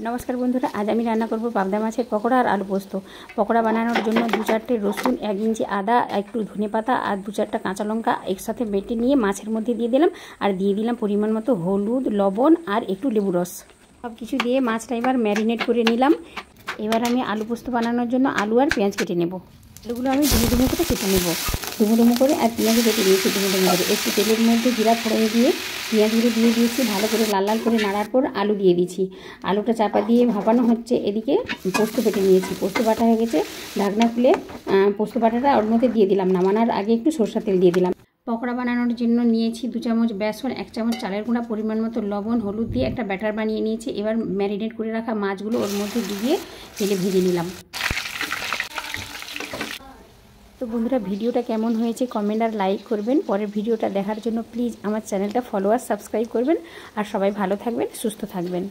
नमस्कार बंधुरा आज आमी रान्ना करब पाबदा माछेर पकोड़ा और आलू पोस्त। पकोड़ा बानानोर जोन्नो दो चारटे रसुन, एक इंची आदा, एकटू धने पाता और दो चारटा काँचा लंका एकसाथे बेटे निये माछेर मध्य दिए दिलाम और दिए दिलाम परिमाण मतो हलुद, लबण और एकटू लेबू रस। सब किछु दिए माछटा एबार मैरिनेट करे निलाम। एबार आमी आलू पोस्त बानानोर जोन्नो आलू और पेঁয়াজ केटे नेब। आलूगुलो आमी डुमो डुमो करे केटे नेब, डुमो डुमो करे और पेঁয়াজ केटे निয়েছি डुमो डुमो करे। एकटू तेलेर मধ্যে জিরা ফোড়ন দিয়ে পেঁয়াজগুলো দিয়ে দিয়েছি, ভালো করে লাল লাল করে নাড়ার পর আলু দিয়ে দিচ্ছি। আলুটা চাপা দিয়ে ভাপানো হচ্ছে। এদিকে পোস্ত বেটে নিয়েছি, পোস্ত বাটা হয়ে গেছে। ঢাকনা খুলে পোস্ত বাটাটা ওর মধ্যে দিয়ে দিলাম। নামানোর আগে একটু সরষের তেল দিয়ে দিলাম। পকোড়া বানানোর জন্য নিয়েছি 2 চামচ বেসন, 1 চামচ চালের গুঁড়া, পরিমাণ মতো লবণ, হলুদ দিয়ে একটা ব্যাটার বানিয়ে নিয়েছি। এবার ম্যারিনেট করে রাখা মাছগুলো ওর মধ্যে দিয়ে তেলে ভেজে নিলাম। তো বন্ধুরা ভিডিওটা কেমন হয়েছে কমেন্ট আর লাইক করবেন। পরের ভিডিওটা দেখার জন্য প্লিজ আমার চ্যানেলটা ফলো আর সাবস্ক্রাইব করবেন। আর সবাই ভালো থাকবেন, সুস্থ থাকবেন।